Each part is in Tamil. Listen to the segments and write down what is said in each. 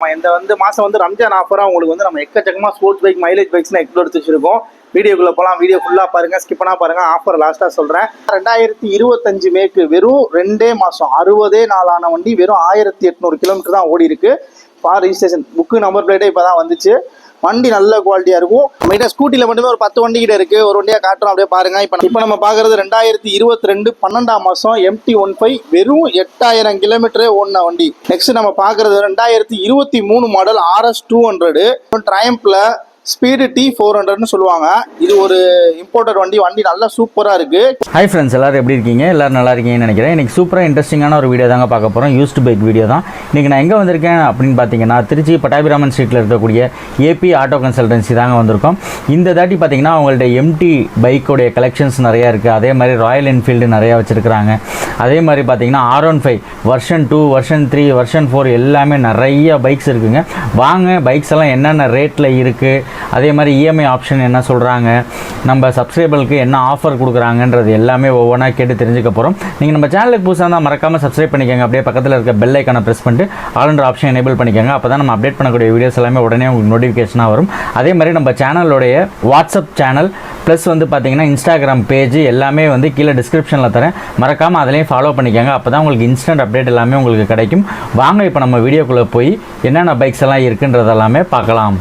இந்த மாதம் ரம்ஜான் ஆஃபராக உங்களுக்கு நம்ம எக்கச்சக்கமாக ஸ்போர்ட்ஸ் பைக் மைலேஜ் பைக்ஸ்னு எக்ஸ்ப்ளோர் எடுத்து வச்சிருக்கோம். வீடியோக்குள்ளே போகலாம். வீடியோ ஃபுல்லாக பாருங்கள், ஸ்கிப் பண்ணால் பாருங்கள். ஆஃபர் லாஸ்ட்டாக சொல்கிறேன். 2025 மேக்கு வெறும் 2 மாதம் 60 நாளான வண்டி வெறும் 1800 கிலோமீட்டர் தான் ஓடி இருக்கு. ஃபார் ரிஜிஸ்ட்ரேஷன் புக்கு நம்பர் பிளேட்டே இப்போ தான் வந்துச்சு. வண்டி நல்ல குவாலிட்டியாக இருக்கும். நம்மகிட்ட ஸ்கூட்டியில் மட்டுமே ஒரு 10 வண்டி கிட்ட இருக்குது. ஒரு வண்டியாக காட்டுறோம், அப்படியே பாருங்கள். இப்போ நம்ம பார்க்குறது 2022 12ஆம் மாதம் MT-15 வெறும் 8000 கிலோமீட்டரே ஓடின வண்டி. நெக்ஸ்ட் நம்ம பார்க்குறது 2023 மாடல் RS 200 ட்ரையம்பில் ஸ்பீடு T400ன்னு சொல்லுவாங்க. இது ஒரு இம்போர்ட்டட் வண்டி. வண்டி நல்லா சூப்பராக இருக்குது. ஹாய் ஃப்ரெண்ட்ஸ், எல்லோரும் எப்படி இருக்கீங்க? எல்லோரும் நல்லா இருக்கீங்கன்னு நினைக்கிறேன். இன்றைக்கி சூப்பராக இன்ட்ரெஸ்டிங்கான ஒரு வீடியோ தாங்க பார்க்க போகிறோம். யூஸ்டு பைக் வீடியோ தான். இன்றைக்கி நான் எங்கே வந்திருக்கேன் அப்படின்னு பார்த்தீங்கன்னா, திருச்சி பட்டாபிராமன் ஸ்ட்ரீட்டில் இருக்கக்கூடிய AP ஆட்டோ கன்சல்டன்சி தாங்க வந்திருக்கோம். இந்த தாட்டி பார்த்தீங்கன்னா அவங்கள்ட்ட MT பைக்கோடைய கலெக்ஷன்ஸ் நிறையா இருக்குது. அதே மாதிரி ராயல் என்ஃபீல்டு நிறையா வச்சுருக்கிறாங்க. அதே மாதிரி பார்த்தீங்கன்னா R15 வெர்ஷன் 2 வெர்ஷன் 3 வெர்ஷன் 4 எல்லாமே நிறைய பைக்ஸ் இருக்குங்க. வாங்க பைக்ஸ் எல்லாம் என்னென்ன ரேட்டில் இருக்குது, அதே மாதிரி EMI ஆப்ஷன் என்ன சொல்கிறாங்க, நம்ம சப்ஸ்கிரைபருக்கு என்ன ஆஃபர் கொடுக்குறாங்கன்றது எல்லாமே ஒவ்வொன்றா கேட்டு தெரிஞ்சுக்க போகிறோம். நீங்கள் நம்ம சேனலுக்கு புதுசாக இருந்தால் மறக்காமல் சப்ஸ்கிரைப் பண்ணிக்கோங்க. அப்படியே பக்கத்தில் இருக்க பெல் ஐக்கானை ப்ரெஸ் பண்ணிட்டு ஆல்ன்ற ஆப்ஷன் எனேபிள் பண்ணிக்கோங்க. அப்போ தான் நம்ம அப்டேட் பண்ணக்கூடிய வீடியோஸ் எல்லாமே உடனே உங்களுக்கு நோட்டிஃபிகேஷனாக வரும். அதே மாதிரி நம்ம சேனலோடைய வாட்ஸ்அப் சேனல் ப்ளஸ் பார்த்தீங்கன்னா இன்ஸ்டாகிராம் பேஜ் எல்லாமே கீழே டிஸ்கிரிப்ஷனில் தரேன். மறக்காமல் அதிலையும் ஃபாலோ பண்ணிக்கோங்க. அப்போ தான் உங்களுக்கு இன்ஸ்டன்ட் அப்டேட் எல்லாமே உங்களுக்கு கிடைக்கும். வாங்க இப்போ நம்ம வீடியோக்குள்ளே போய் என்னென்ன பைக்ஸ் எல்லாம் இருக்குன்றதெல்லாமே பார்க்கலாம்.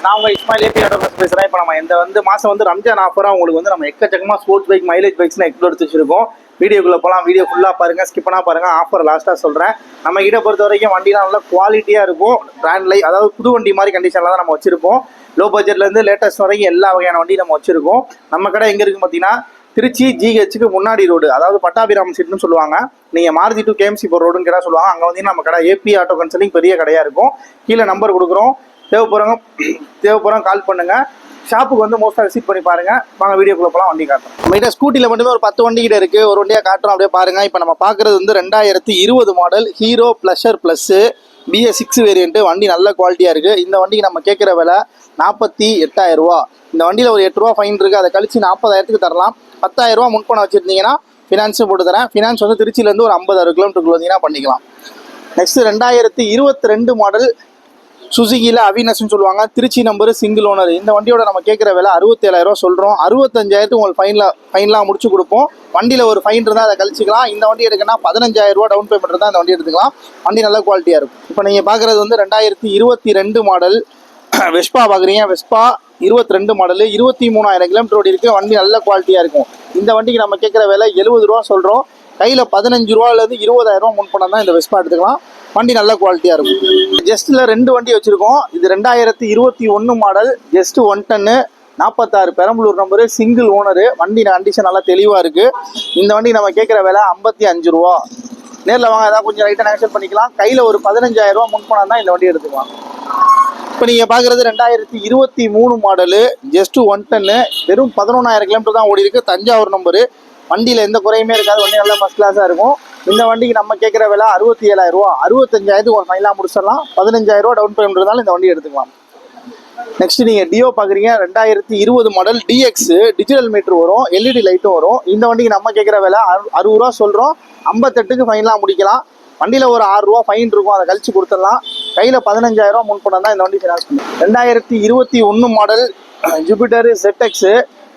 நான் உங்கள் இஸ்மாயில் AP ஆட்டோ பேசுகிறேன். இப்போ நம்ம இந்த மாதம் ரம்ஜான் ஆஃபராக உங்களுக்கு நம்ம எக்கச்சக்கமாக ஸ்போர்ட்ஸ் பைக் மைலேஜ் பைக்ஸ்னு எக்ஸ்ப்ளோர் எடுத்து வச்சிருக்கோம். வீடியோக்குள்ளே போகலாம். வீடியோ ஃபுல்லாக பாருங்கள், ஸ்கிப் பண்ணால் பாருங்கள். ஆஃபர் லாஸ்ட்டாக சொல்கிறேன். நம்ம கிட்ட பொறுத்த வரைக்கும் வண்டிலாம் நல்லா குவாலிட்டியாக இருக்கும். பிராண்ட் லைக், அதாவது புது வண்டி மாதிரி கண்டிஷனில் தான் நம்ம வச்சுருப்போம். லோ பட்ஜெட்லேருந்து லேட்டஸ்ட் வரைக்கும் எல்லா வகையான வண்டி நம்ம வச்சுருக்கோம். நம்ம கடை எங்கே இருக்குது பார்த்தீங்கன்னா, திருச்சி GHக்கு முன்னாடி ரோடு, அதாவது பட்டாபிராமன் ஸ்ட்ரீட்னு சொல்லுவாங்க. நீங்கள் மாருதி டு KMC போகிற ரோடுன்னு கேட்டால் சொல்லுவாங்க. அங்கே நம்ம கடை AP ஆட்டோ கன்சல்டிங் பெரிய கடையாக இருக்கும். கீழே நம்பர் கொடுக்குறோம். தேவைப்படுறவங்க கால் பண்ணுங்கள். ஷாப்புக்கு மோஸ்ட்டாக விசிட் பண்ணி பாருங்கள். வாங்க வீடியோக்குள்ளே போகலாம். வண்டி காட்டுறோம். நம்மகிட்ட ஸ்கூட்டியில் மட்டுமே ஒரு 10 வண்டி கிட்ட இருக்குது. ஒரு வண்டியாக காட்டுறோம், அப்படியே பாருங்கள். இப்போ நம்ம பார்க்குறது 2020 model hero pleasure plus BS6 variant. வண்டி நல்ல குவாலிட்டியாக இருக்குது. இந்த வண்டிக்கு நம்ம கேட்குற விலை 48,000 ரூபா. இந்த வண்டியில் ஒரு 8 ரூபா ஃபைன் இருக்குது. அதை கழிச்சு 40,000க்கு தரலாம். 10,000 ரூபா முன்பணம் வச்சுருந்தீங்கன்னா ஃபினான்ஸும் போட்டு தரேன். ஃபினான்ஸ் திருச்சியிலேருந்து ஒரு 50-60 கிலோமீட்டருக்கு வந்தீங்கன்னா பண்ணிக்கலாம். நெக்ஸ்ட் 2022 மாடல் சுசுகியில் அவினஸ்ன்னு சொல்லுவாங்க. Trichy number single owner. இந்த வண்டியோட நம்ம கேட்குற விலை 67,000 ரூபா சொல்கிறோம். 65,000 உங்களுக்கு ஃபைன்லாம் முடிச்சு கொடுப்போம். வண்டியில் ஒரு ஃபைன் இருந்தால் அதை கழிச்சிக்கலாம். இந்த வண்டி எடுக்கணும்னா 15,000 ரூபா டவுன் பேமெண்ட் இருந்தால் இந்த வண்டி எடுத்துக்கலாம். வண்டி நல்ல குவாலிட்டியாக இருக்கும். இப்போ நீங்கள் பார்க்குறது 2022 மாடல் வெஸ்பா பார்க்குறீங்க. வெஸ்பா 22 மாடலு 23,000 கிலோமீட்டர் ஓடி இருக்குது. வண்டி நல்ல குவாலிட்டியாக இருக்கும். இந்த வண்டிக்கு நம்ம கேட்குற விலை 70 ரூபா சொல்கிறோம். கையில் 15 ரூபாலேருந்து 20,000 ரூபா முன்பணம் தான் இந்த வெஸ்பா எடுத்துக்கலாம். வண்டி நல்ல குவாலிட்டியாக இருக்கும். ஜஸ்ட்டில் 2 வண்டி வச்சுருக்கோம். இது 2021 model just 110 46 Perambalur number single owner. வண்டி கண்டிஷன் நல்லா தெளிவாக இருக்குது. இந்த வண்டி நம்ம கேட்குற விலை 55 ரூபா. நேரில் வாங்க, ஏதாவது கொஞ்சம் ரைட்டாக நெகோஷியேட் பண்ணிக்கலாம். கையில் ஒரு 15,000 ரூபா முன்பணம் தான் இந்த வண்டி எடுத்துக்கலாம். இப்போ நீங்கள் பார்க்குறது 2023 மாடலு ஜஸ்ட்டு 110 வெறும் 11,000 கிலோமீட்டர் தான் ஓடி இருக்குது. தஞ்சாவூர் நம்பரு. வண்டியில் எந்த குறையுமே இருக்காது. வண்டி நல்லா ஃபஸ்ட் கிளாஸாக இருக்கும். இந்த வண்டிக்கு நம்ம கேட்குற விலை 67,000 ரூபா. 65,000 ஒரு ஃபைனலாக முடிச்சிடலாம். 15,000 ரூபா டவுன் பேமெண்ட் இருந்தாலும் இந்த வண்டி எடுத்துக்கலாம். நெக்ஸ்ட் நீங்கள் டியோ பார்க்குறீங்க. 2020 மாடல் DX டிஜிட்டல் மீட்ரு வரும், LED லைட்டும் வரும். இந்த வண்டிக்கு நம்ம கேட்குற விலை 60 ரூபா சொல்கிறோம். 58க்கு ஃபைனலாக முடிக்கலாம். வண்டியில் ஒரு 6 ரூபா ஃபைன் இருக்கும், அதை கழிச்சு கொடுத்துடலாம். கையில் 15,000 ரூபா முன்பணம் தான் இந்த வண்டி ஃபினான்ஸ் பண்ணும். 2021 model Jupiter ZX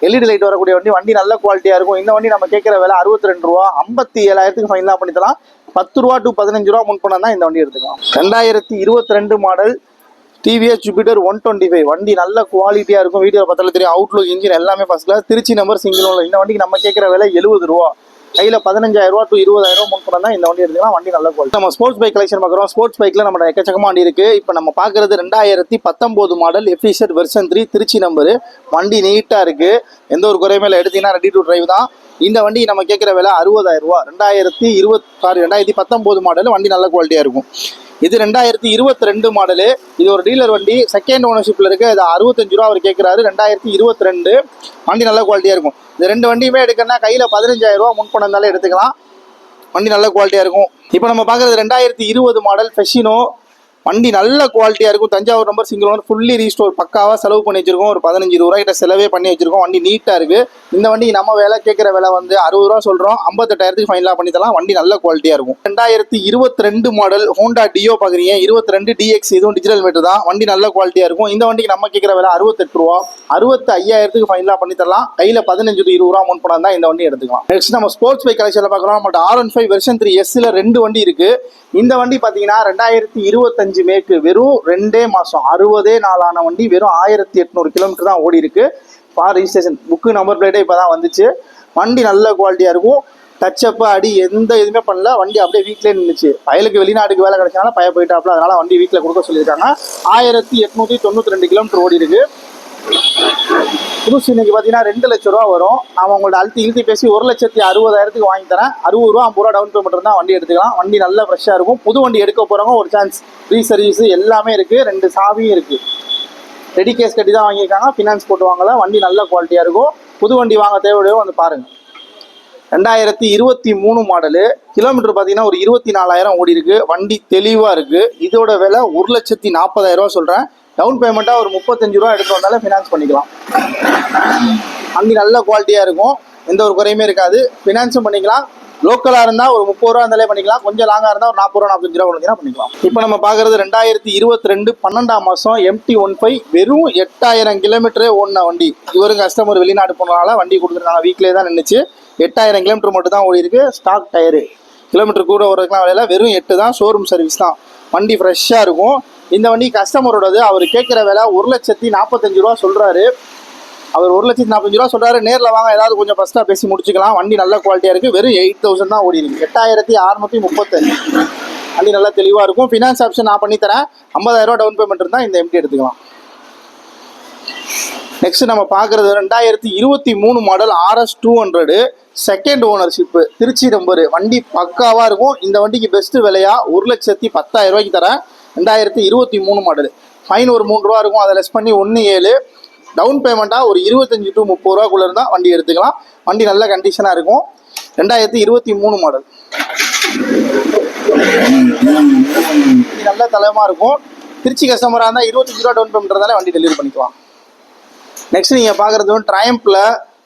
LED light வரக்கூடிய வண்டி. வண்டி நல்ல குவாலிட்டியாக இருக்கும். இந்த வண்டி நம்ம கேட்குற விலை 62 ரூபா. 57,000க்கு ஃபைனலாக பண்ணித்தலாம். 10 ரூபா டு 15 ரூபா முன்பணம் தான் இந்த வண்டி எடுத்துக்கலாம். 2022 மாடல் TVS ஜூபிட்டர் 125 வண்டி நல்ல குவாலிட்டியாக இருக்கும். வீடியோ பார்த்தாலும் தெரியும். அவுட்லுக், இன்ஜின் எல்லாமே first class. Trichy number single owner. இந்த வண்டிக்கு நம்ம கேட்குற விலை 70 ரூபா. கையில் 15,000 ரூபா டு 20,000 ரூபா முன்பணம் தான் இந்த வண்டி எடுத்துக்கலாம். வண்டி நல்ல குவாலிட்டி. நம்ம ஸ்போர்ட்ஸ் பைக் கலெக்ஷன் பார்க்குறோம். ஸ்போர்ட்ஸ் பைக்கில் நம்ம எக்கச்சக்கமாக வண்டி இருக்குது. இப்போ நம்ம பார்க்குறது 2019 model FZ version 3 Trichy number. வண்டி நீட்டாக இருக்குது. எந்த ஒரு குறையுமே இல்லை. எடுத்திங்கன்னா ரெடி டு டிரைவ் தான். இந்த வண்டி நம்ம கேட்குற விலை 60,000 ரூபா. 2019 மாடல். வண்டி நல்ல குவாலிட்டியாக இருக்கும். இது 2022 மாடலு. இது ஒரு டீலர் வண்டி, செகண்ட் ஓனர்ஷிப்பில் இருக்குது. இது 65 ரூபா அவர் கேட்குறாரு. 2022 வண்டி நல்ல குவாலிட்டியாக இருக்கும். இந்த 2 வண்டியுமே எடுக்கணும்னா கையில் 15,000 ரூபா முன்பணம் இருந்தாலும் எடுத்துக்கலாம். வண்டி நல்ல குவாலிட்டியாக இருக்கும். இப்போ நம்ம பார்க்குறது 2020 மாடல் ஃபெஷினோ வண்டி நல்ல குவாலிட்டியாக இருக்கும். Thanjavur number, single owner, fully restore, பக்காவாக செலவு பண்ணி வச்சிருக்கோம். ஒரு 15-20 ரூபா கிட்ட செலவே பண்ணி வச்சிருக்கோம். வண்டி நீட்டாக இருக்குது. இந்த வண்டிக்கு நம்ம விலை கேட்குற விலை வந்து 60 ரூபா சொல்கிறோம். 58,000 ஃபைனலாக பண்ணி தரலாம். வண்டி நல்ல குவாலிட்டியாக இருக்கும். 2022 மாடல் ஹோண்டா டியோ பார்க்குறீங்க. 22 DX, இதுவும் டிஜிட்டல் மீட்டர் தான். வண்டி நல்ல குவாலிட்டியாக இருக்கும். இந்த வண்டிக்கு நம்ம கேட்குற விலை 68 ரூபா. 65,000 ஃபைனலாக பண்ணி தரலாம். கையில் 15-20 ரூபா முன் பணம் தான் இந்த வண்டி எடுத்துக்கலாம். நெக்ஸ்ட் நம்ம ஸ்போர்ட்ஸ் பைக் கலெக்ஷனில் பார்க்குறோம். நம்மள்ட்ட R15 வெர்ஷன் 3 S 2 வண்டி இருக்குது. இந்த வண்டி பார்த்தீங்கன்னா 2025 மேக்கு, வெறும் 2 மாதம் 64 ஆன வண்டி, வெறும் 1800 கிலோமீட்டர் தான் ஓடி இருக்கு. ஃபார் ரிஜிஸ்ட்ரேஷன், புக்கு நம்பர் பிளேட்டே இப்போ தான் வந்துச்சு. வண்டி நல்ல குவாலிட்டியாக இருக்கும். டச்சப்பு அடி எந்த இதுவுமே பண்ணல. வண்டி அப்படியே வீட்டிலே நின்றுச்சு. வயலுக்கு வெளிநாட்டுக்கு வேலை கிடைச்சாலும் பய போயிட்டாப்புல, அதனால வண்டி வீட்டில் கொடுக்க சொல்லியிருக்காங்க. 1892 கிலோமீட்டர் ஓடி இருக்கு. புதுசு இன்னைக்கு பார்த்தீங்கன்னா 2 லட்ச ரூபா வரும். நான் உங்கள்ட்ட இழுத்தி பேசி 1,60,000 வாங்கி தரேன். 60 ரூபா 50 ரூபா டவுன் பேமெண்ட் தான் வண்டி எடுத்துக்கலாம். வண்டி நல்ல ஃப்ரெஷ்ஷாக இருக்கும். புது வண்டி எடுக்க போகிறவங்க ஒரு சான்ஸ், ஃப்ரீ சர்வீஸ் எல்லாமே இருக்குது. 2 சாவியும் இருக்குது. ரெடி கேஸ் கட்டி தான் வாங்கியிருக்காங்க, ஃபினான்ஸ் போட்டு வாங்கல. வண்டி நல்ல குவாலிட்டியாக இருக்கும். புது வண்டி வாங்க தேவையோ வந்து பாருங்கள். 2023 மாடலு, கிலோமீட்டர் பார்த்தீங்கன்னா ஒரு 24,000 ஓடி இருக்கு. வண்டி தெளிவாக இருக்குது. இதோட விலை 1,40,000 சொல்கிறேன். டவுன் பேமெண்ட்டாக ஒரு 35 ரூபா எடுத்து வந்தாலும் ஃபினான்ஸ் பண்ணிக்கலாம். வண்டி நல்ல குவாலிட்டியாக இருக்கும். எந்த ஒரு குறையுமே இருக்காது. ஃபினான்ஸும் பண்ணிக்கலாம். லோக்கலாக இருந்தால் ஒரு 30 ரூபா இருந்தாலே பண்ணிக்கலாம். கொஞ்சம் லாங்காக இருந்தால் ஒரு 40 ரூபா 45 ரூபா கொடுத்தீங்கன்னா பண்ணிக்கலாம். இப்போ நம்ம பார்க்குறது 2022 12ஆம் மாதம் MT-15, வெறும் 8000 கிலோமீட்டரே ஓடின வண்டி. இவரும் கஸ்டமர் வெளிநாடு போனதால வண்டி கொடுத்துருக்காங்க. வீட்டிலே தான் நின்றுச்சு. 8000 கிலோமீட்டர் மட்டும் தான் ஓடி இருக்கு. ஸ்டாக் டயரு, கிலோமீட்டர் கூட ஓடுறதுக்குலாம் விலையில வெறும் 8 தான். ஷோரூம் சர்வீஸ் தான். வண்டி ஃப்ரெஷ்ஷாக இருக்கும். இந்த வண்டி கஸ்டமரோடது. அவர் கேட்குற விலை 1,45,000 ரூபா சொல்கிறாரு. அவர் 1,45,000 ரூபா சொல்கிறாரு. நேரில் வாங்க, ஏதாவது கொஞ்சம் ஃபஸ்ட்டாக பேசி முடிச்சுக்கலாம். வண்டி நல்ல குவாலிட்டியாக இருக்குது. வெறும் 8,000 தான் ஓடி இருக்குது. 8,635. வண்டி நல்லா தெளிவாக இருக்கும். ஃபினான்ஸ் ஆப்ஷன் நான் பண்ணித்தரேன். 50,000 ரூபா டவுன் பேமெண்ட் இருந்தால் இந்த MT எடுத்துக்கலாம். நெக்ஸ்ட் நம்ம பார்க்குறது 2023 model RS 200, second ownership, Trichy number. வண்டி பக்காவாக இருக்கும். இந்த வண்டிக்கு பெஸ்ட்டு விலையாக 1,10,000 தரேன். 2023 மாடலு. ஃபைன் ஒரு 3 ரூபா இருக்கும். அதை லெஸ் பண்ணி 1,7. டவுன் பேமெண்ட்டாக ஒரு 25 to 30 ரூபாக்குள்ளே இருந்தால் வண்டி எடுத்துக்கலாம். வண்டி நல்ல கண்டிஷனாக இருக்கும். 2023 மாடல். நல்ல தலைமாக இருக்கும். திருச்சி கஸ்டமராக இருந்தால் 25 ரூபா டவுன் பேமெண்ட் இருந்தாலே வண்டி டெலிவரி பண்ணிக்கலாம். நெக்ஸ்ட் நீங்கள் பார்க்குறது வந்து ட்ரையம்பில்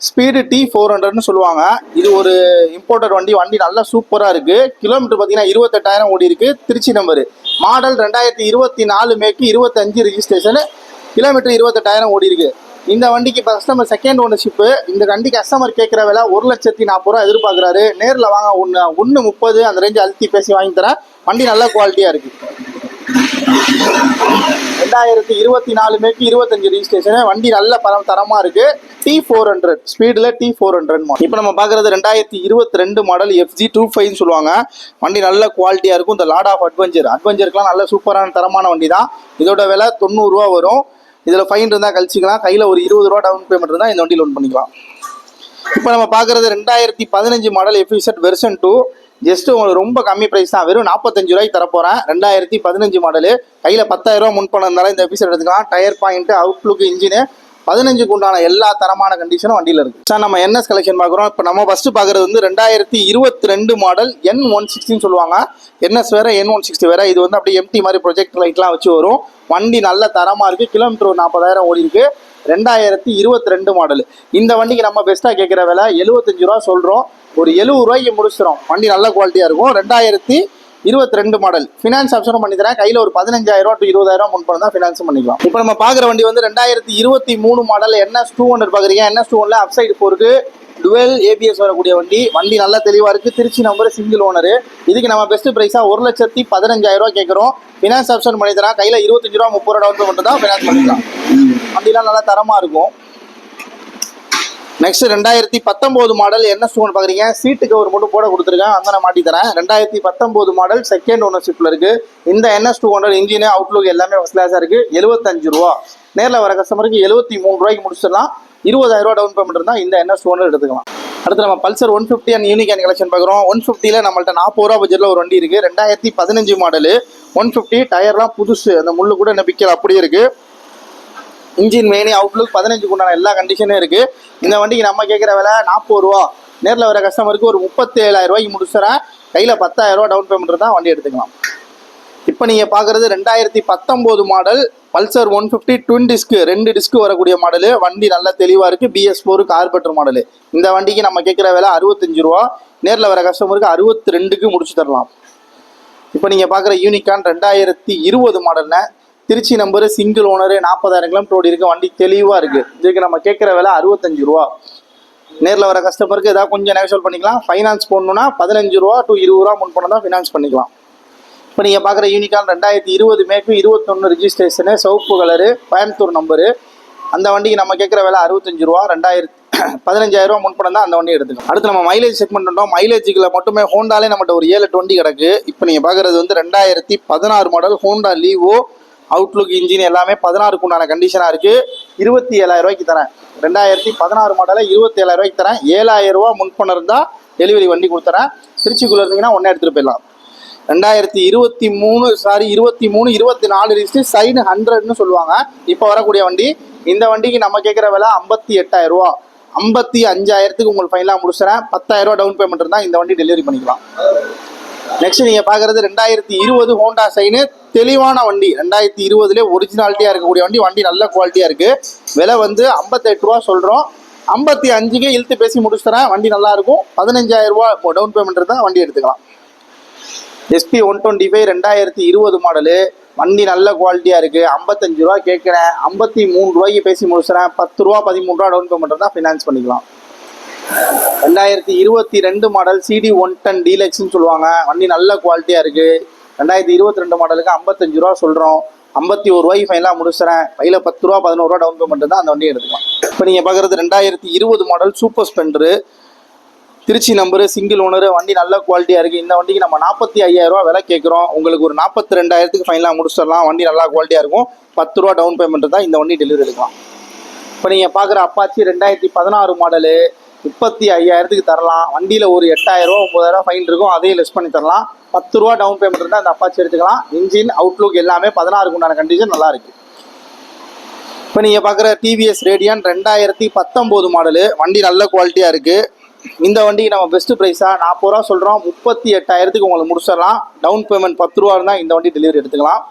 ஸ்பீடு T400ன்னு சொல்லுவாங்க. இது ஒரு இம்போர்ட்டட் வண்டி. வண்டி நல்லா சூப்பராக இருக்குது. கிலோமீட்டர் பார்த்தீங்கன்னா 28,000 ஓடி இருக்குது. திருச்சி நம்பரு. மாடல் 2024 மேக்கு, 25 ரிஜிஸ்ட்ரேஷனு. கிலோமீட்டர் 28,000 ஓடி இருக்கு. இந்த வண்டிக்கு கஸ்டமர் செகண்ட் ஓனர்ஷிப்பு. இந்த வண்டி கஸ்டமர் கேட்குற விலை 1,40,000 ரூபா எதிர்பார்க்குறாரு. நேரில் வாங்க, 1,30 அந்த ரேஞ்சு அழுத்தி பேசி வாங்கி தரேன். வண்டி நல்ல குவாலிட்டியாக இருக்குது. 2024 மேக்கு, 25 ரிஜிஸ்ட்ரேஷனு. வண்டி நல்ல தரமாக இருக்குது. T400 ஸ்பீடில் T400 மாடல். இப்போ நம்ம பார்க்குறது 2022 மாடல் FG25ன்னு சொல்லுவாங்க. வண்டி நல்ல குவாலிட்டியாக இருக்கும். இந்த லாட் ஆஃப் அட்வென்ச்சருக்குலாம் நல்ல சூப்பரான தரமான வண்டி தான். இதோட விலை 90 ரூபா வரும். இதில் ஃபைன் இருந்தால் கழிச்சிக்கலாம். கையில் ஒரு 20 ரூபா டவுன் பேமெண்ட் இருந்தால் இந்த வண்டி லோன் பண்ணிக்கலாம். இப்போ நம்ம பார்க்குறது 2015 மாடல் FZ வெர்ஷன் 2. ஜஸ்ட் உங்களுக்கு ரொம்ப கம்மி ப்ரைஸ் தான். வெறும் 45 ரூபாய்க்கு தரப்போகிறேன். 2015 மாடலு. கையில் 10,000 ரூபா முன்பணம் இருந்தாலும் இந்த FZ எடுத்துக்கலாம். டயர் பாயிண்ட்டு, அவுட்லுக், இன்ஜினு 15க்கு உண்டான எல்லா தரமான கண்டிஷனும் வண்டியில் இருக்குது. சார் நம்ம NS கலெக்ஷன் பார்க்குறோம். இப்போ நம்ம ஃபஸ்ட்டு பார்க்குறது வந்து 2022 மாடல் N160ன்னு சொல்லுவாங்க. NS வேறு, N160 வேறு. இது வந்து அப்படியே MT மாதிரி ப்ரொஜெக்ட் லைட்லாம் வச்சு வரும். வண்டி நல்ல தரமாக இருக்குது. கிலோமீட்டர் ஒரு 40,000 ஓடி இருக்குது. 2022 மாடல். இந்த வண்டிக்கு நம்ம பெஸ்ட்டாக கேட்குற விலை 75 ரூபா சொல்கிறோம். ஒரு 70 ரூபாய்க்கு முடிச்சிடும். வண்டி நல்ல குவாலிட்டியாக இருக்கும். 2022 மாடல். ஃபினான்ஸ் ஆப்ஷனும் பண்ணி தரேன். கையில் ஒரு 15,000 to 20,000 முன்பணம் தான் ஃபினான்ஸும் பண்ணிக்கலாம். இப்போ நம்ம பார்க்குற வண்டி வந்து 2023 மாடல் NS 200 பார்க்குறீங்க. NS 200 அப்சைடு 4க்கு டுவெல் ABS வரக்கூடிய வண்டி. வண்டி நல்லா தெளிவாக இருக்குது. Trichy number, single owner. இதுக்கு நம்ம பெஸ்ட் ப்ரைஸாக 1,15,000 ரூபா கேட்குறோம். ஃபினான்ஸ் ஆப்ஷன் பண்ணி தரேன். கையில் 25 ரூபா 30 ரூபா டவுன் பேமெண்ட் தான் ஃபினான்ஸ் பண்ணிக்கலாம். வண்டிலாம் நல்லா தரமாக இருக்கும். நெக்ஸ்ட் 2019 மாடல் NS 200 பார்க்குறீங்க. சீட்டுக்கு ஒரு மட்டும் போட கொடுத்துருக்கேன். அந்த நான் மாட்டி தரேன். 2019 மாடல் செகண்ட் ஓனர்ஷிப்பில் இருக்குது. இந்த NS 200 இன்ஜினு, அவுட்லுக் எல்லாமே ஃபஸ்ட் கிளாஸாக இருக்குது. 75 ரூபா. நேரில் வர கஸ்டமருக்கு 73 ரூபாய்க்கு முடிச்சிடலாம். 20,000 ரூபா டவுன் பேமெண்ட் இருந்தால் இந்த NS 200 எடுத்துக்கலாம். அடுத்து நம்ம Pulsar 150 and unique and collection பார்க்குறோம். 150ல் நம்மள்ட்ட 40 ரூபா பட்ஜெட்டில் ஒரு வண்டி இருக்குது. 2015 மாடலு 150. டயர்லாம் புதுசு. அந்த முள்ளு கூட என்ன பிக்கல் அப்படியே இருக்குது. இன்ஜின் மெயினி, அவுட்லுக் 15க்கு உண்டான எல்லா கண்டிஷனும் இருக்குது. இந்த வண்டிக்கு நம்ம கேட்குற விலை 40 ரூபா. நேரில் வர கஸ்டமருக்கு ஒரு 37,000 ரூபாய்க்கு முடிச்சுறேன். கையில் 10,000 ரூபா டவுன் பேமெண்ட் இருந்தால் வண்டி எடுத்துக்கலாம். இப்போ நீங்கள் பார்க்குறது 2019 model Pulsar 150 twin disc 2 disc வரக்கூடிய மாடலு. வண்டி நல்லா தெளிவாக இருக்குது. BS4 கார்பெட்டர் model. இந்த வண்டிக்கு நம்ம கேட்குற விலை 65 ரூபா. நேரில் வர கஸ்டமருக்கு 62க்கு முடிச்சு தரலாம். இப்போ நீங்கள் பார்க்குற யூனிகான் 2020 மாடல்னா Trichy number, single owner, 40,000 kilometre ஓடி இருக்குது. வண்டி தெளிவாக இருக்குது. இதுக்கு நம்ம கேட்குற விலை 65 ரூபா. நேரில் வர கஸ்டமருக்கு ஏதாவது கொஞ்சம் நெகோஷியேட் பண்ணிக்கலாம். ஃபைனான்ஸ் போடணுன்னா 15 ரூபா to 20 ரூபா முன் பண்ண தான் ஃபினான்ஸ் பண்ணிக்கலாம். இப்போ நீங்கள் பார்க்குற யூனிகான் 2020 மேக்கு 21 ரிஜிஸ்ட்ரேஷனு, சிவப்பு கலரு, கோயம்புத்தூர் நம்பரு. அந்த வண்டிக்கு நம்ம கேட்குற விலை 65 ரூபா. 15,000 ரூபா முன் பண்ண தான் அந்த வண்டியை எடுத்துக்கலாம். அடுத்து நம்ம மைலேஜ் செக்மெண்ட் பண்ணோம். மைலேஜுக்குள்ள மட்டுமே ஹோண்டாலே நம்மகிட்ட ஒரு 7-8 வண்டி கிடக்கு. இப்போ நீங்கள் பார்க்குறது வந்து 2016 மாடல் ஹோண்டா லீவோ. அவுட்லுக் இன்ஜின் எல்லாமே 16க்கு உண்டான கண்டிஷனாக இருக்குது. 27,000 ரூபாய்க்கு தரேன். 2016 மாடலில் 27,000 ரூபாய்க்கு தரேன். 7,000 ரூபா முன் பண்ண இருந்தால் டெலிவரி வண்டி கொடுத்துறேன். திருச்சிக்குள்ளே இருந்தீங்கன்னா ஒன்றே எடுத்துகிட்டு போயிடலாம். 2023 24 ரிஜிஸ்ட்ரி சைடு 100ன்னு சொல்லுவாங்க. இப்போ வரக்கூடிய வண்டி. இந்த வண்டிக்கு நம்ம கேட்குற விலை 58,000 ரூபா. 55,000க்கு உங்களுக்கு ஃபைனலாக முடிச்சுறேன். 10,000 ரூபா டவுன் பேமெண்ட் இருந்தால் இந்த வண்டி டெலிவரி பண்ணிக்கலாம். நெக்ஸ்ட் நீங்கள் பார்க்குறது 2020 ஹோண்டா சைனு. தெளிவான வண்டி. 2020 ஒரிஜினாலிட்டியாக இருக்கக்கூடிய வண்டி. வண்டி நல்ல குவாலிட்டியாக இருக்குது. விலை வந்து 58 ரூபா சொல்கிறோம். 55க்கு இழுத்து பேசி முடிச்சு தரேன். வண்டி நல்லாயிருக்கும். 15,000 ரூபா இப்போ டவுன் பேமெண்ட் இருந்தால் வண்டி எடுத்துக்கலாம். SP 125 2020 model. வண்டி நல்ல குவாலிட்டியாக இருக்குது. 55 ரூபா கேட்குறேன். 53 ரூபாய்க்கு பேசி முடிச்சுறேன். 10 ரூபா 13 ரூபா டவுன் பேமெண்ட் இருந்தால் ஃபினான்ஸ் பண்ணிக்கலாம். 2022 மாடல் CD 110 டீலக்ஸ்ன்னு சொல்லுவாங்க. வண்டி நல்ல குவாலிட்டியாக இருக்குது. 2022 மாடலுக்கு 55 ரூபா சொல்கிறோம். 51 ரூபாய்க்கு ஃபைனலாக முடிச்சுறேன். கையில் 10 ரூபா 11 ரூபா டவுன் பேமெண்ட் தான் அந்த வண்டியை எடுத்துக்கலாம். இப்போ நீங்கள் பார்க்குறது 2020 model super Splendor. Trichy number, single owner. வண்டி நல்ல குவாலிட்டியாக இருக்குது. இந்த வண்டிக்கு நம்ம 45,000 ரூபா விலை கேட்குறோம். உங்களுக்கு ஒரு 42,000க்கு ஃபைனலாக முடிச்சிடலாம். வண்டி நல்லா குவாலிட்டியாக இருக்கும். 10 ரூபா டவுன் பேமெண்ட் தான் இந்த வண்டி டெலிவரி எடுக்கலாம். இப்போ நீங்கள் பார்க்குற அப்பாச்சி 2016 மாடலு 35,000க்கு தரலாம். வண்டியில் ஒரு 8,000 ரூபா 9,000 ரூபா ஃபைன் இருக்கும். அதையும் லெஸ் பண்ணி தரலாம். 10 ரூபா டவுன் பேமெண்ட் இருந்தால் அந்த அப்பாச்சி எடுத்துக்கலாம். இன்ஜின் அவுட்லுக் எல்லாமே 16க்கு உண்டான கண்டிஷன் நல்லா இருக்குது. இப்போ நீங்கள் பார்க்குற TVS ரேடியன் 2019 மாடலு. வண்டி நல்ல குவாலிட்டியாக இருக்குது. இந்த வண்டிக்கு நம்ம பெஸ்ட்டு ப்ரைஸாக 40 ரூபா சொல்கிறோம். 38,000க்கு உங்களுக்கு முடிச்சிடலாம். டவுன் பேமெண்ட் 10 ரூபா இருந்தால் இந்த வண்டி டெலிவரி எடுத்துக்கலாம்.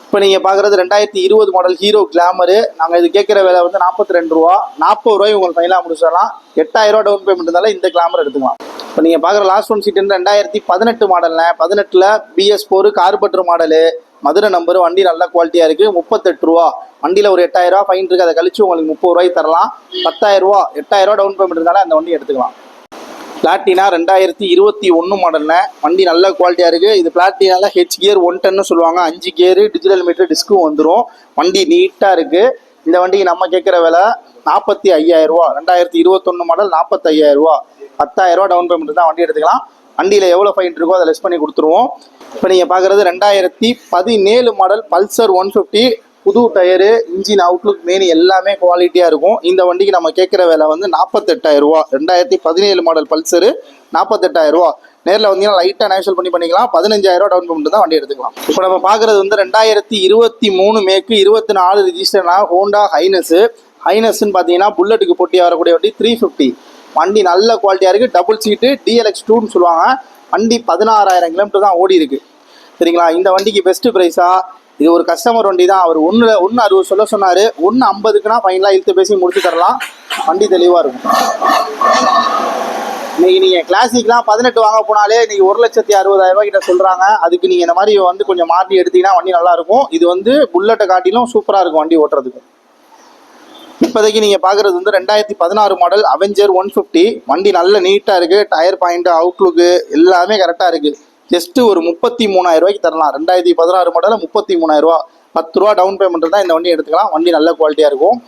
இப்போ நீங்கள் பார்க்குறது 2020 மாடல் ஹீரோ கிளாமரு. நாங்கள் இது கேட்குற விலை வந்து 42 ரூபா. 40 ரூபாய்க்கு உங்களுக்கு ஃபைனலாக முடிச்சிடலாம். 8,000 ரூபா டவுன் பேமெண்ட் இருந்தாலும் இந்த கிளாமர் எடுத்துக்கலாம். இப்போ நீங்கள் பார்க்குற லாஸ்ட் ஒன் சீட்டு 2018 மாடலில் 18ல் BS4 கார்பெட்டர் மாடலு. மதுரை நம்பரு. வண்டி நல்ல குவாலிட்டியாக இருக்குது. 38 ரூபா. வண்டியில் ஒரு 8,000 ரூபா ஃபைன் இருக்குது. அதை கழிச்சு உங்களுக்கு 30 ரூபாய்க்கு தரலாம். 10,000 ரூபா 8,000 ரூபா டவுன் பேமெண்ட் இருந்தாலும் அந்த வண்டி எடுத்துக்கலாம். பிளாட்டினா 2021 மாடலில். வண்டி நல்ல குவாலிட்டியாக இருக்குது. இது பிளாட்டினாவில் H கியர் 110ன்னு சொல்லுவாங்க. 5 கியரு டிஜிட்டல் மீட்டர் டிஸ்க்கும் வந்துடும். வண்டி நீட்டாக இருக்குது. இந்த வண்டிக்கு நம்ம கேட்குற விலை 45,000 ரூபா. 2021 மாடல் 45,000 ரூபா. 10,000 ரூபா டவுன் பேமெண்ட் தான் வண்டி எடுத்துக்கலாம். வண்டியில் எவ்வளோ ஃபைன் இருக்கோ அதை லெஸ் பண்ணி கொடுத்துருவோம். இப்போ நீங்கள் பார்க்குறது 2017 மாடல் பல்சர் 150. புது டயரு, இன்ஜின் அவுட்லுக் மெயின் எல்லாமே குவாலிட்டியாக இருக்கும். இந்த வண்டிக்கு நம்ம கேட்குற விலை வந்து 48,000 ரூபா. 2017 மாடல் பல்சரு 48,000 ரூபா. நேரில் வந்தீங்கன்னா லைட்டாக நேஷனல் பண்ணிக்கலாம். 15,000 ரூபா டவுன் பேமெண்ட் தான் வண்டி எடுத்துக்கலாம். இப்போ நம்ம பார்க்குறது வந்து 2023 மேக்கு 24 ரிஜிஸ்டர்னா ஹோண்டா ஹைனஸ்ன்னு பார்த்தீங்கன்னா புல்லட்டுக்கு போட்டியாக வரக்கூடிய வண்டி 350. வண்டி நல்ல குவாலிட்டியாக இருக்குது. டபுள் சீட்டு DLX 2ன்னு சொல்லுவாங்க. வண்டி 16,000 கிலோமீட்டர் தான் ஓடி இருக்குது. சரிங்களா? இந்த வண்டிக்கு பெஸ்ட்டு ப்ரைஸாக இது ஒரு கஸ்டமர் வண்டி தான். அவர் 160 சொல்ல சொன்னார். 150க்குனா ஃபைனலாக இழுத்து பேசி முடிச்சு தரலாம். வண்டி தெளிவாக இருக்கும். இன்றைக்கி நீங்கள் கிளாசிக்லாம் 18 வாங்க போனாலே இன்றைக்கி 1,60,000 ரூபாய்க்கிட்ட சொல்கிறாங்க. அதுக்கு நீங்கள் இந்த மாதிரி வந்து கொஞ்சம் மாற்றி எடுத்தீங்கன்னா வண்டி நல்லாயிருக்கும். இது வந்து புல்லட்டை காட்டிலும் சூப்பராக இருக்கும் வண்டி ஓட்டுறதுக்கு. இப்போதைக்கு நீங்கள் பார்க்குறது வந்து 2016 மாடல் அவெஞ்சர் 150. வண்டி நல்ல நீட்டாக இருக்குது. டயர் பாயிண்ட்டு, அவுட்லுக்கு எல்லாமே கரெக்டாக இருக்குது. ஜஸ்ட்டு ஒரு 33,000 ரூபாய்க்கு தரலாம். 2016 மாடலில் 33,000 ரூபா. 10 ரூபா டவுன் பேமெண்ட் தான் இந்த வண்டி எடுத்துக்கலாம். வண்டி நல்ல குவாலிட்டியாக இருக்கும்.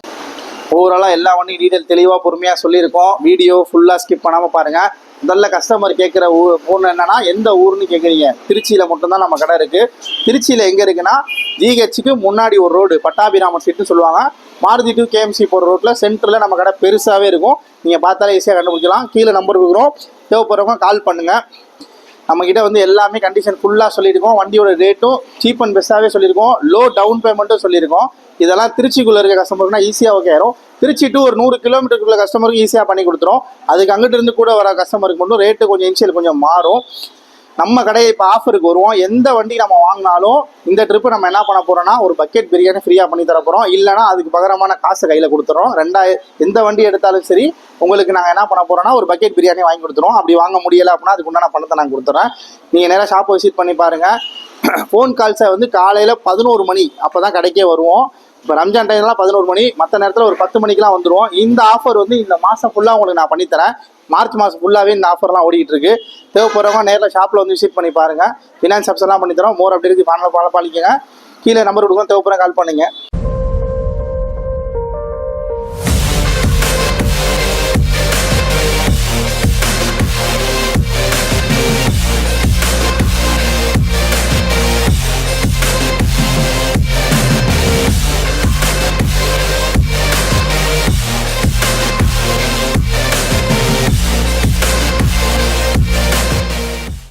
ஓவராலாக எல்லா வண்டியும் டீட்டெயில் தெளிவாக பொறுமையாக சொல்லியிருக்கோம். வீடியோ ஃபுல்லாக ஸ்கிப் பண்ணாமல் பாருங்கள். முதல்ல கஸ்டமர் கேட்குற ஊர் என்னென்னா எந்த ஊர்னு கேட்குறீங்க. திருச்சியில் மட்டும்தான் நம்ம கடை இருக்குது. திருச்சியில் எங்கே இருக்குன்னா GHக்கு முன்னாடி ஒரு ரோடு பட்டாபிராமன் ஸ்ட்ரீட்னு சொல்லுவாங்க. மாருதி டு KMC போகிற ரோட்டில் சென்டரில் நம்ம கடை பெருசாகவே இருக்கும். நீங்கள் பார்த்தாலே ஈஸியாக கண்டுபிடிக்கலாம். கீழே நம்பர் கொடுக்குறோம். தேவைப்படுறவங்க கால் பண்ணுங்கள். நம்மக்கிட்ட வந்து எல்லாமே கண்டிஷன் ஃபுல்லாக சொல்லியிருக்கோம். வண்டியோட ரேட்டும் சீப் அண்ட் பெஸ்ட்டாகவே சொல்லியிருக்கோம். லோ டவுன் பேமெண்ட்டும் சொல்லியிருக்கோம். இதெல்லாம் திருச்சிக்குள்ளே இருக்க கஸ்டமருக்குனா ஈஸியாக ஓகே ஆயிரும். திருச்சி டு ஒரு 100 கிலோமீட்டருக்குள்ள கஸ்டமருக்கு ஈஸியாக பண்ணி கொடுத்துரும். அதுக்கு அங்கிட்டு இருந்து கூட வர கஸ்டமருக்கு மட்டும் ரேட்டு கொஞ்சம் இன்ஷியல் கொஞ்சம் மாறும். நம்ம கடையை இப்போ ஆஃபருக்கு வருவோம். எந்த வண்டி நம்ம வாங்கினாலும் இந்த ட்ரிப்பு நம்ம என்ன பண்ண போகிறோம்னா ஒரு பக்கெட் பிரியாணி ஃப்ரீயாக பண்ணி தர போகிறோம். இல்லைனா அதுக்கு பகரமான காசை கையில் கொடுத்துறோம். எந்த வண்டி எடுத்தாலும் சரி உங்களுக்கு நாங்கள் என்ன பண்ண போகிறோம்னா ஒரு பக்கெட் பிரியாணி வாங்கி கொடுத்துருவோம். அப்படி வாங்க முடியலை அப்படின்னா அதுக்கு உண்டான பணத்தை நான் கொடுத்துறேன். நீங்கள் நேராக ஷாப்பை விசிட் பண்ணி பாருங்கள். ஃபோன் கால்ஸை வந்து காலையில் 11 மணி அப்போ தான் கடைக்கே வருவோம். இப்போ ரம்ஜான் டைம்லாம் 11 மணி, மற்ற நேரத்தில் ஒரு 10 மணிக்கெலாம் வந்துடுவோம். இந்த ஆஃபர் வந்து இந்த மாதம் ஃபுல்லாக உங்களுக்கு நான் பண்ணித்தரேன். மார்ச் மாதம் ஃபுல்லாகவே இந்த ஆஃபர்லாம் ஓடிக்கிட்டு இருக்கு. தேவைப்படுறவங்க நேரில் ஷாப்பில் வந்து விசிட் பண்ணி பாருங்கள். ஃபினான்ஸ் ஆப்ஷன்லாம் பண்ணித்தரோம். மோர் அப்படி இருக்குது ஃபாலோ பண்ணிக்கங்க. கீழே நம்பர் கொடுக்கும், தேவைப்படுற கால் பண்ணுங்க.